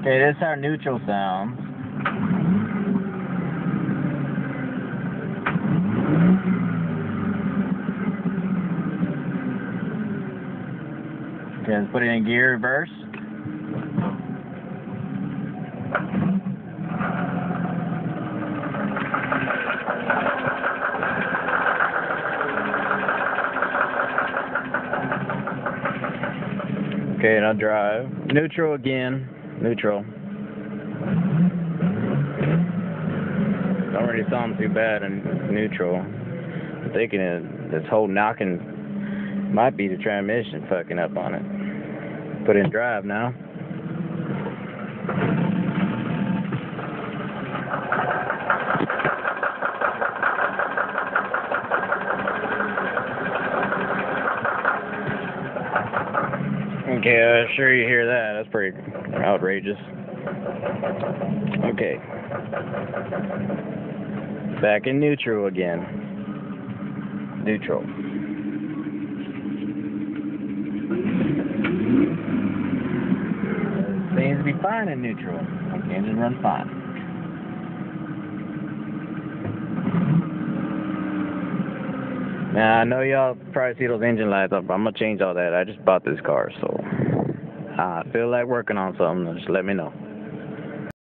Okay, this is how neutral sounds. Okay, let's put it in gear reverse. Okay, now drive. Neutral again. Neutral. Don't really sound too bad in neutral. I'm thinking this whole knocking might be the transmission fucking up on it. Put in drive now. Okay, I'm sure you hear that. That's pretty outrageous. Okay. Back in neutral again. Neutral. Seems to be fine in neutral. Okay, engine runs fine. Now, I know y'all probably see those engine lights up, but I'm going to change all that. I just bought this car, so I feel like working on something. Just let me know.